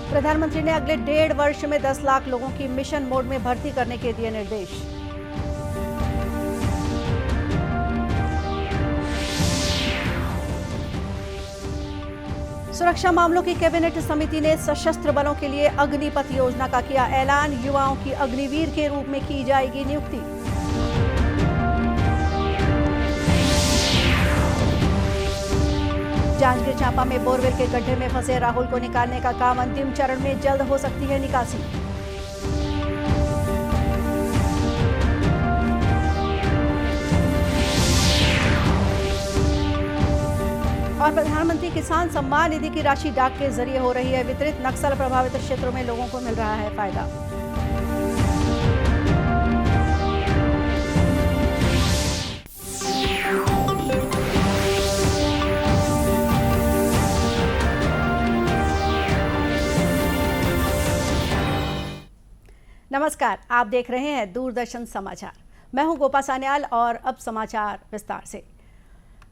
प्रधानमंत्री ने अगले 1.5 वर्ष में 10 लाख लोगों की मिशन मोड में भर्ती करने के दिए निर्देश। सुरक्षा मामलों की कैबिनेट समिति ने सशस्त्र बलों के लिए अग्निपथ योजना का किया ऐलान। युवाओं की अग्निवीर के रूप में की जाएगी नियुक्ति। जांजगीर चांपा में बोरवेल के गड्ढे में फंसे राहुल को निकालने का काम अंतिम चरण में, जल्द हो सकती है निकासी। और प्रधानमंत्री किसान सम्मान निधि की राशि डाक के जरिए हो रही है वितरित। नक्सल प्रभावित क्षेत्रों में लोगों को मिल रहा है फायदा। नमस्कार, आप देख रहे हैं दूरदर्शन समाचार। मैं हूं गोपा सान्याल और अब समाचार विस्तार से।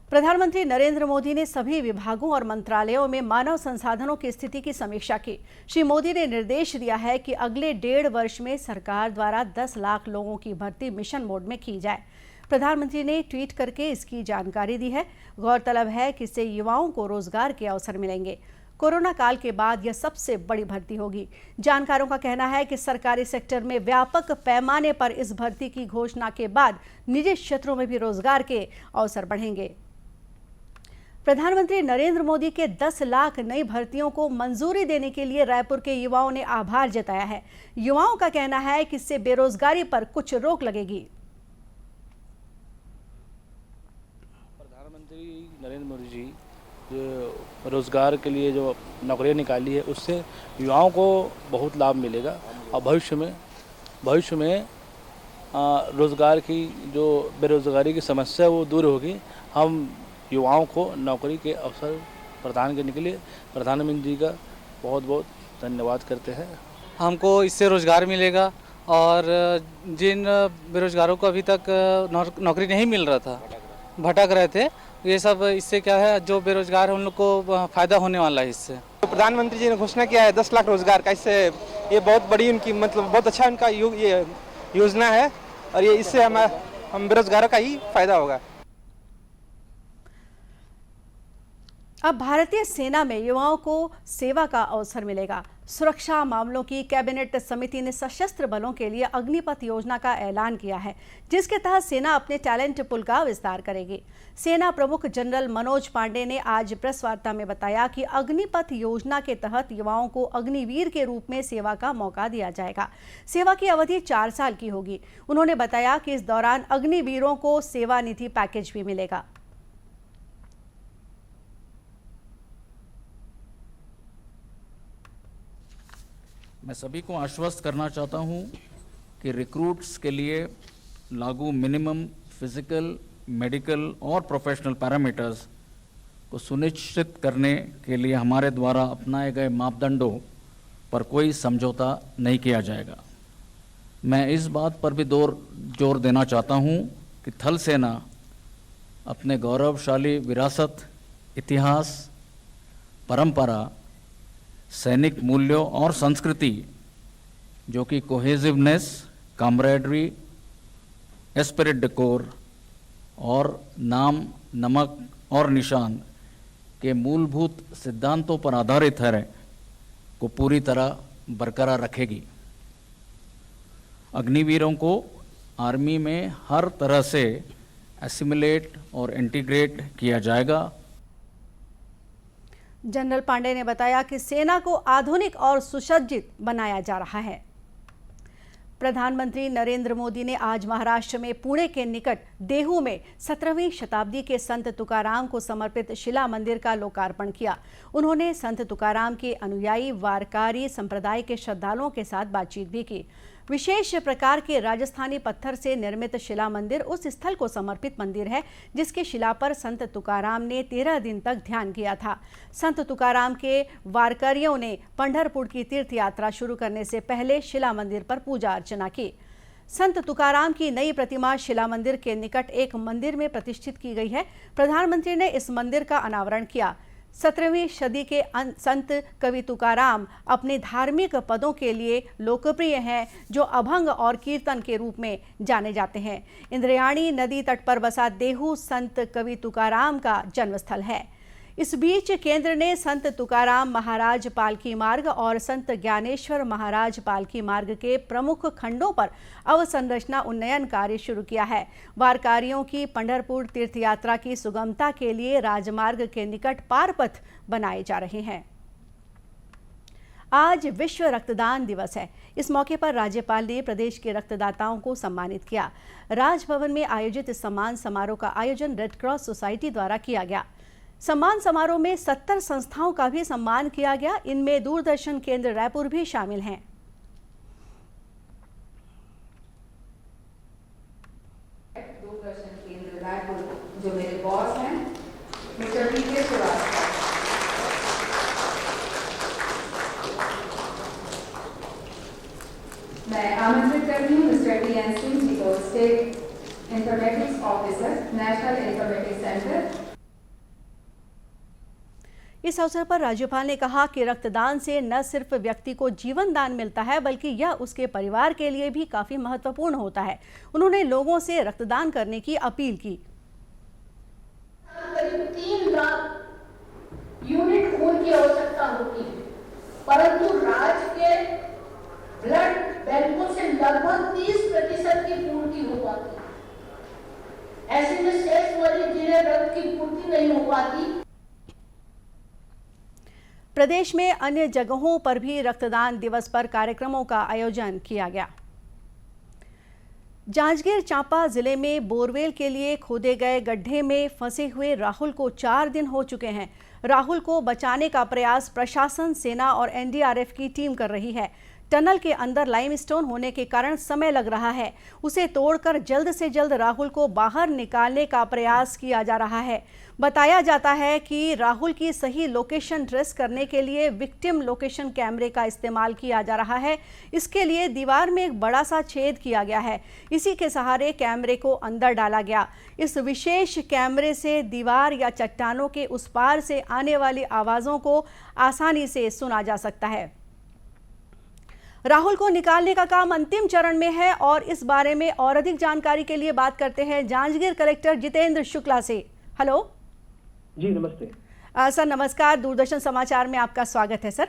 प्रधानमंत्री नरेंद्र मोदी ने सभी विभागों और मंत्रालयों में मानव संसाधनों की स्थिति की समीक्षा की। श्री मोदी ने निर्देश दिया है कि अगले 1.5 वर्ष में सरकार द्वारा 10 लाख लोगों की भर्ती मिशन मोड में की जाए। प्रधानमंत्री ने ट्वीट करके इसकी जानकारी दी है। गौरतलब है कि इससे युवाओं को रोजगार के अवसर मिलेंगे। कोरोना काल के बाद यह सबसे बड़ी भर्ती होगी। जानकारों का कहना है कि सरकारी सेक्टर में व्यापक पैमाने पर इस भर्ती की घोषणा के बाद निजी क्षेत्रों में भी रोजगार के अवसर बढ़ेंगे। प्रधानमंत्री नरेंद्र मोदी के 10 लाख नई भर्तियों को मंजूरी देने के लिए रायपुर के युवाओं ने आभार जताया है। युवाओं का कहना है कि इससे बेरोजगारी पर कुछ रोक लगेगी। प्रधानमंत्री नरेंद्र मोदी जी जो रोज़गार के लिए जो नौकरियां निकाली है उससे युवाओं को बहुत लाभ मिलेगा और भविष्य में रोज़गार की जो बेरोज़गारी की समस्या वो दूर होगी। हम युवाओं को नौकरी के अवसर प्रदान करने के लिए प्रधानमंत्री जी का बहुत बहुत धन्यवाद करते हैं। हमको इससे रोज़गार मिलेगा और जिन बेरोज़गारों को अभी तक नौकरी नहीं मिल रहा था, भटक रहे थे, ये सब इससे क्या है, जो बेरोजगार है उन लोग को फायदा होने वाला है इससे। तो प्रधानमंत्री जी ने घोषणा किया है 10 लाख रोजगार का, इससे ये बहुत बड़ी उनकी बहुत अच्छा उनका ये योजना है और ये इससे हम बेरोजगारों का ही फायदा होगा। अब भारतीय सेना में युवाओं को सेवा का अवसर मिलेगा। सुरक्षा मामलों की कैबिनेट समिति ने सशस्त्र बलों के लिए अग्निपथ योजना का ऐलान किया है, जिसके तहत सेना अपने टैलेंट पूल का विस्तार करेगी। सेना प्रमुख जनरल मनोज पांडे ने आज प्रेस वार्ता में बताया कि अग्निपथ योजना के तहत युवाओं को अग्निवीर के रूप में सेवा का मौका दिया जाएगा। सेवा की अवधि 4 साल की होगी। उन्होंने बताया कि इस दौरान अग्निवीरों को सेवा निधि पैकेज भी मिलेगा। मैं सभी को आश्वस्त करना चाहता हूं कि रिक्रूट्स के लिए लागू मिनिमम फिजिकल, मेडिकल और प्रोफेशनल पैरामीटर्स को सुनिश्चित करने के लिए हमारे द्वारा अपनाए गए मापदंडों पर कोई समझौता नहीं किया जाएगा। मैं इस बात पर भी जोर देना चाहता हूं कि थल सेना अपने गौरवशाली विरासत, इतिहास, परंपरा, सैनिक मूल्यों और संस्कृति जो कि कोहेसिवनेस, कामरेडरी, एस्पिरिट डेकोर और नाम, नमक और निशान के मूलभूत सिद्धांतों पर आधारित है को पूरी तरह बरकरार रखेगी। अग्निवीरों को आर्मी में हर तरह से एसिमिलेट और इंटीग्रेट किया जाएगा। जनरल पांडे ने बताया कि सेना को आधुनिक और सुसज्जित बनाया जा रहा है। प्रधानमंत्री नरेंद्र मोदी ने आज महाराष्ट्र में पुणे के निकट देहू में 17वीं शताब्दी के संत तुकाराम को समर्पित शिला मंदिर का लोकार्पण किया। उन्होंने संत तुकाराम के अनुयायी वारकारी संप्रदाय के श्रद्धालुओं के साथ बातचीत भी की। विशेष प्रकार के राजस्थानी पत्थर से निर्मित शिला मंदिर उस स्थल को समर्पित मंदिर है जिसके शिला पर संत तुकाराम ने 13 दिन तक ध्यान किया था। संत तुकाराम के वारकरियों ने पंढरपुर की तीर्थ यात्रा शुरू करने से पहले शिला मंदिर पर पूजा अर्चना की। संत तुकाराम की नई प्रतिमा शिला मंदिर के निकट एक मंदिर में प्रतिष्ठित की गई है। प्रधानमंत्री ने इस मंदिर का अनावरण किया। 17वीं सदी के संत कवि तुकाराम अपने धार्मिक पदों के लिए लोकप्रिय हैं, जो अभंग और कीर्तन के रूप में जाने जाते हैं। इंद्रायणी नदी तट पर बसा देहू संत कवि तुकाराम का जन्मस्थल है। इस बीच केंद्र ने संत तुकाराम महाराज पालकी मार्ग और संत ज्ञानेश्वर महाराज पालकी मार्ग के प्रमुख खंडों पर अवसंरचना उन्नयन कार्य शुरू किया है। वारकारियों की पंढरपुर तीर्थ यात्रा की सुगमता के लिए राजमार्ग के निकट पारपथ बनाए जा रहे हैं। आज विश्व रक्तदान दिवस है। इस मौके पर राज्यपाल ने प्रदेश के रक्तदाताओं को सम्मानित किया। राजभवन में आयोजित इस सम्मान समारोह का आयोजन रेड क्रॉस सोसाइटी द्वारा किया गया। सम्मान समारोह में 70 संस्थाओं का भी सम्मान किया गया। इनमें दूरदर्शन केंद्र रायपुर भी शामिल हैं। दूरदर्शन केंद्र रायपुर जो मेरे बॉस हैं मिस्टर पीके श्रीवास्तव, मैं आमंत्रित करती हूँ मिस्टर टी.एन. सिंह जी को, state informatics officer, national informatics centre. इस अवसर पर राज्यपाल ने कहा कि रक्तदान से न सिर्फ व्यक्ति को जीवन दान मिलता है, बल्कि यह उसके परिवार के लिए भी काफी महत्वपूर्ण होता है। उन्होंने लोगों से रक्तदान करने की अपील की। करीब 3 लाख यूनिट खून की आवश्यकता होती है, परंतु राज्य के ब्लड बैंकों से लगभग 30% की पूर्ति हो पाती है। ऐसे में शेष मरीज जिन्हें रक्त की पूर्ति नहीं हो पाती। प्रदेश में अन्य जगहों पर भी रक्तदान दिवस पर कार्यक्रमों का आयोजन किया गया। जांजगीर चांपा जिले में बोरवेल के लिए खोदे गए गड्ढे में फंसे हुए राहुल को 4 दिन हो चुके हैं। राहुल को बचाने का प्रयास प्रशासन, सेना और एनडीआरएफ की टीम कर रही है। टनल के अंदर लाइमस्टोन होने के कारण समय लग रहा है। उसे तोड़कर जल्द से जल्द राहुल को बाहर निकालने का प्रयास किया जा रहा है। बताया जाता है कि राहुल की सही लोकेशन ट्रेस करने के लिए विक्टिम लोकेशन कैमरे का इस्तेमाल किया जा रहा है। इसके लिए दीवार में एक बड़ा सा छेद किया गया है। इसी के सहारे कैमरे को अंदर डाला गया। इस विशेष कैमरे से दीवार या चट्टानों के उस पार से आने वाली आवाज़ों को आसानी से सुना जा सकता है। राहुल को निकालने का काम अंतिम चरण में है और इस बारे में और अधिक जानकारी के लिए बात करते हैं जांजगीर कलेक्टर जितेंद्र शुक्ला से। हेलो जी, नमस्ते। सर नमस्कार, दूरदर्शन समाचार में आपका स्वागत है सर।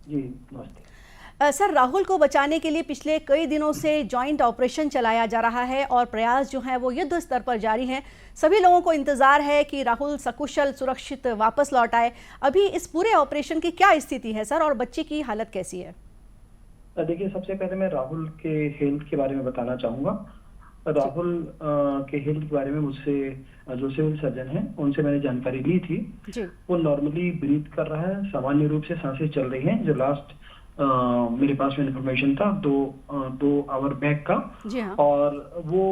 जी नमस्ते। सर, राहुल को बचाने के लिए पिछले कई दिनों से जॉइंट ऑपरेशन चलाया जा रहा है और प्रयास जो हैं वो युद्ध स्तर पर जारी हैं। सभी लोगों को इंतजार है कि राहुल सकुशल सुरक्षित वापस लौट आए। अभी इस पूरे ऑपरेशन की क्या स्थिति है सर, और बच्चे की हालत कैसी है? देखिए, सबसे पहले मैं राहुल के हेल्थ के बारे में बताना चाहूँगा। राहुल के हेल्थ के बारे में मुझसे जो सिविल सर्जन हैं उनसे मैंने जानकारी ली थी। वो नॉर्मली ब्रीथ कर रहा है, सामान्य रूप से सांसें चल रही हैं। जो लास्ट मेरे पास में इन्फॉर्मेशन था 2 आवर बैक का। हाँ। और वो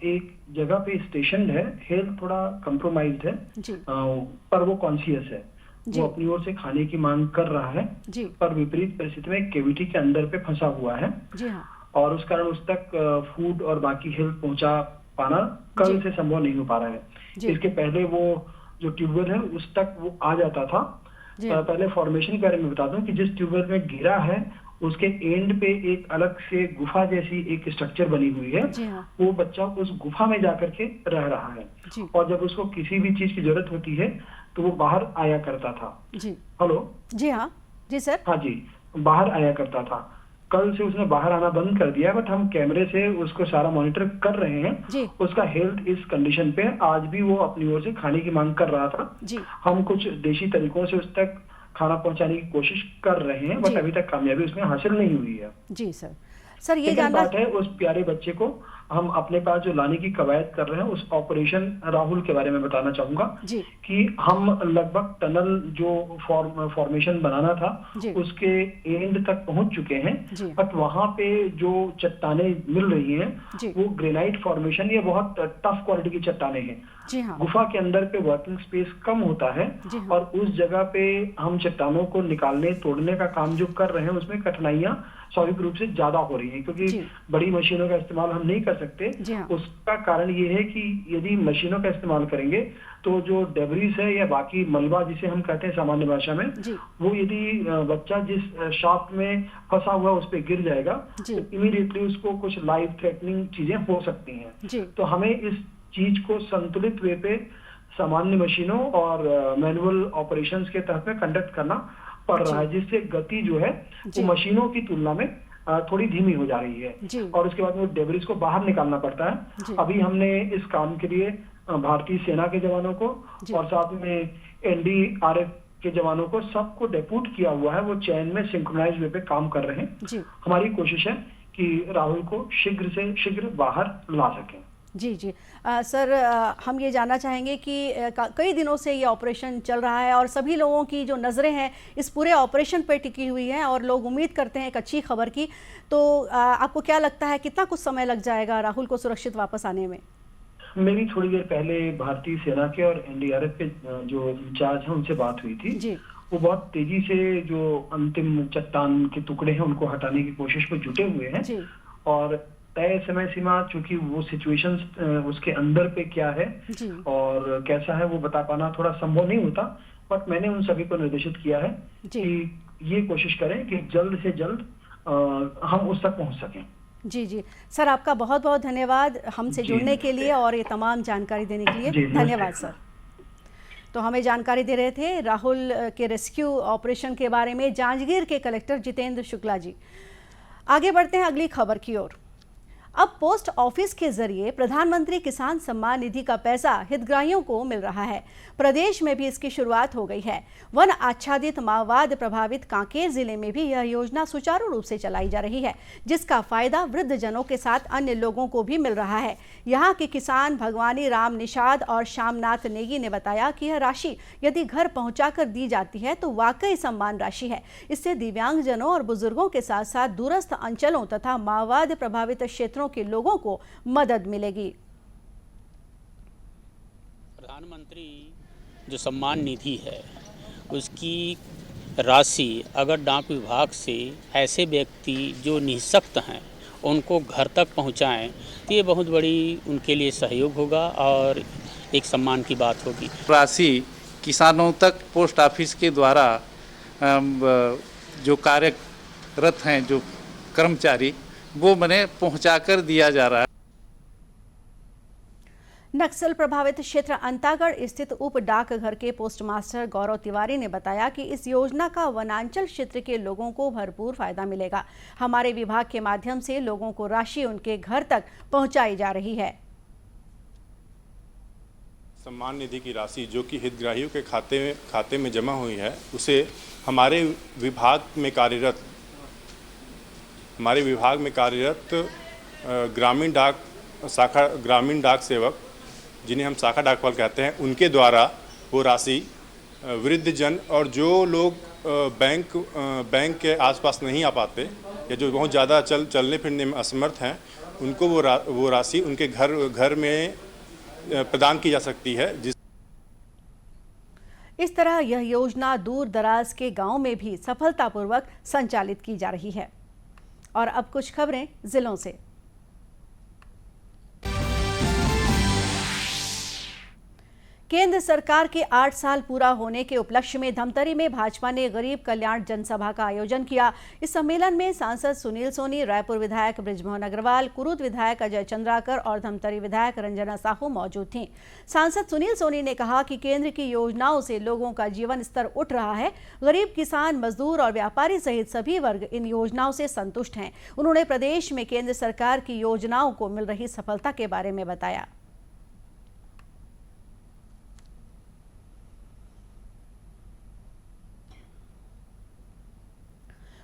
एक जगह पे स्टेशन है। हेल्थ थोड़ा कंप्रोमाइज्ड है, पर वो कॉन्शियस है। वो अपनी ओर से खाने की मांग कर रहा है, पर विपरीत परिस्थिति में कैविटी के अंदर पे फंसा हुआ है। और उस कारण उस तक फूड और बाकी हेल्थ पहुंचा पाना कल से संभव नहीं हो पा रहा है। इसके पहले वो जो ट्यूबवेल है उस तक वो आ जाता था। पहले फॉर्मेशन के बारे में बता दूं कि जिस ट्यूबवेल में गिरा है उसके एंड पे एक अलग से गुफा जैसी एक स्ट्रक्चर बनी हुई है। वो बच्चा उस गुफा में जाकर के रह रहा है और जब उसको किसी भी चीज की जरूरत होती है तो वो बाहर आया करता था। हेलो जी हाँ जी सर। हाँ जी, बाहर आया करता था। कल से उसने बाहर आना बंद कर दिया, बट हम कैमरे से उसको सारा मॉनिटर कर रहे हैं। उसका हेल्थ इस कंडीशन पे। आज भी वो अपनी ओर से खाने की मांग कर रहा था। हम कुछ देशी तरीकों से उस तक खाना पहुंचाने की कोशिश कर रहे हैं, बट अभी तक कामयाबी उसमें हासिल नहीं हुई है। जी सर। सर ये जानना बात है, उस प्यारे बच्चे को हम अपने पास जो लाने की कवायद कर रहे हैं, उस ऑपरेशन राहुल के बारे में बताना चाहूंगा कि हम लगभग टनल जो फॉर्मेशन बनाना था उसके एंड तक पहुंच चुके हैं। बट वहां पे जो चट्टाने मिल रही हैं वो ग्रेनाइट फॉर्मेशन, ये बहुत टफ क्वालिटी की चट्टाने हैं। गुफा के अंदर पे वर्किंग स्पेस कम होता है और उस जगह पे हम चट्टानों को निकालने तोड़ने का काम जो कर रहे हैं उसमें कठिनाइयां स्वाभाविक रूप से ज्यादा हो रही हैं, क्योंकि बड़ी मशीनों का इस्तेमाल हम नहीं कर सकते। हाँ। उसका कारण ये है कि यदि मशीनों का इस्तेमाल करेंगे तो जो डेब्रिस है या बाकी मलबा जिसे हम कहते हैं सामान्य भाषा में, वो यदि बच्चा जिस शाफ्ट में फंसा हुआ उस पर गिर जाएगा तो इमीडिएटली उसको कुछ लाइफ थ्रेटनिंग चीजें हो सकती हैं। तो हमें इस चीज को संतुलित वे पे सामान्य मशीनों और मैनुअल ऑपरेशंस के तहत में कंडक्ट करना पड़ रहा है, जिससे गति जो है वो मशीनों की तुलना में थोड़ी धीमी हो जा रही है और उसके बाद में डेब्रिस को बाहर निकालना पड़ता है। अभी हमने इस काम के लिए भारतीय सेना के जवानों को और साथ में NDRF के जवानों को सबको डेप्यूट किया हुआ है, वो चैन में सिंक्रोनाइज वे पे काम कर रहे हैं। हमारी कोशिश है कि राहुल को शीघ्र से शीघ्र बाहर ला सकें। जी सर, हम ये जानना चाहेंगे कि कई दिनों से ये ऑपरेशन चल रहा है और सभी लोगों की जो नज़रें हैं इस पूरे ऑपरेशन पर टिकी हुई हैं और लोग उम्मीद करते हैं एक अच्छी खबर की। तो आपको क्या लगता है कितना कुछ समय लग जाएगा राहुल को सुरक्षित वापस आने में? मेरी थोड़ी देर पहले भारतीय सेना के और NDRF के जो इंचार्ज हैं उनसे बात हुई थी। वो बहुत तेजी से जो अंतिम चट्टान के टुकड़े हैं उनको हटाने की कोशिश में जुटे हुए हैं और तय समय सीमा, चूंकि वो सिचुएशंस उसके अंदर पे क्या है और कैसा है वो बता पाना थोड़ा संभव नहीं होता, बट मैंने उन सभी को निर्देशित किया है कि ये कोशिश करें कि जल्द से जल्द हम उस तक पहुंच सकें। जी सर, आपका बहुत बहुत धन्यवाद हमसे जुड़ने के लिए और ये तमाम जानकारी देने के लिए। धन्यवाद सर। तो हमें जानकारी दे रहे थे राहुल के रेस्क्यू ऑपरेशन के बारे में जांजगीर के कलेक्टर जितेंद्र शुक्ला जी। आगे बढ़ते हैं अगली खबर की ओर। अब पोस्ट ऑफिस के जरिए प्रधानमंत्री किसान सम्मान निधि का पैसा हितग्राहियों को मिल रहा है। प्रदेश में भी इसकी शुरुआत हो गई है। वन आच्छादित माओवाद प्रभावित कांकेर जिले में भी यह योजना सुचारू रूप से चलाई जा रही है, जिसका फायदा वृद्ध जनों के साथ अन्य लोगों को भी मिल रहा है। यहाँ के किसान भगवानी राम निषाद और श्यामनाथ नेगी ने बताया कि यह राशि यदि घर पहुंचाकर दी जाती है तो वाकई सम्मान राशि है। इससे दिव्यांगजनों और बुजुर्गों के साथ साथ दूरस्थ अंचलों तथा माओवाद प्रभावित क्षेत्रों के लोगों को मदद मिलेगी। प्रधानमंत्री जो सम्मान निधि है उसकी राशि अगर डाक विभाग से ऐसे व्यक्ति जो निःशक्त हैं उनको घर तक पहुंचाएं तो ये बहुत बड़ी उनके लिए सहयोग होगा और एक सम्मान की बात होगी। राशि किसानों तक पोस्ट ऑफिस के द्वारा जो कार्यरत हैं जो कर्मचारी वो मैंने पहुंचाकर दिया जा रहा है। नक्सल प्रभावित क्षेत्र अंतागढ़ स्थित उप डाकघर के पोस्टमास्टर गौरव तिवारी ने बताया कि इस योजना का वनांचल क्षेत्र के लोगों को भरपूर फायदा मिलेगा। हमारे विभाग के माध्यम से लोगों को राशि उनके घर तक पहुंचाई जा रही है। सम्मान निधि की राशि जो कि हितग्राहियों के खाते में जमा हुई है उसे हमारे विभाग में कार्यरत ग्रामीण डाक सेवक जिन्हें हम शाखा डाकपाल कहते हैं उनके द्वारा वो राशि वृद्ध जन और जो लोग बैंक के आसपास नहीं आ पाते या जो बहुत ज़्यादा चलने फिरने में असमर्थ हैं उनको वो राशि उनके घर में प्रदान की जा सकती है। इस तरह यह योजना दूर दराज के गांव में भी सफलतापूर्वक संचालित की जा रही है। और अब कुछ खबरें जिलों से। केंद्र सरकार के 8 साल पूरा होने के उपलक्ष्य में धमतरी में भाजपा ने गरीब कल्याण जनसभा का आयोजन किया। इस सम्मेलन में सांसद सुनील सोनी, रायपुर विधायक बृजमोहन अग्रवाल, कुरूद विधायक अजय चंद्राकर और धमतरी विधायक रंजना साहू मौजूद थीं। सांसद सुनील सोनी ने कहा कि केंद्र की योजनाओं से लोगों का जीवन स्तर उठ रहा है। गरीब किसान, मजदूर और व्यापारी सहित सभी वर्ग इन योजनाओं से संतुष्ट हैं। उन्होंने प्रदेश में केंद्र सरकार की योजनाओं को मिल रही सफलता के बारे में बताया।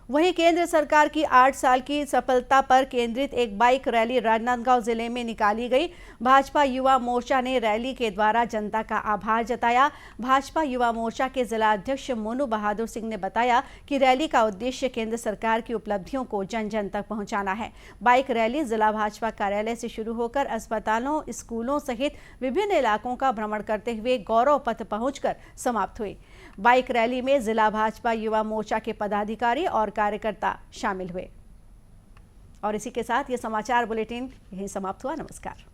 वहीं केंद्र सरकार की 8 साल की सफलता पर केंद्रित एक बाइक रैली राजनांदगांव जिले में निकाली गई। भाजपा युवा मोर्चा ने रैली के द्वारा जनता का आभार जताया। भाजपा युवा मोर्चा के जिला अध्यक्ष मोनू बहादुर सिंह ने बताया कि रैली का उद्देश्य केंद्र सरकार की उपलब्धियों को जन जन तक पहुंचाना है। बाइक रैली जिला भाजपा कार्यालय से शुरू होकर अस्पतालों, स्कूलों सहित विभिन्न इलाकों का भ्रमण करते हुए गौरव पथ पहुंचकर समाप्त हुई। बाइक रैली में जिला भाजपा युवा मोर्चा के पदाधिकारी और कार्यकर्ता शामिल हुए। और इसी के साथ ये समाचार बुलेटिन यहीं समाप्त हुआ। नमस्कार।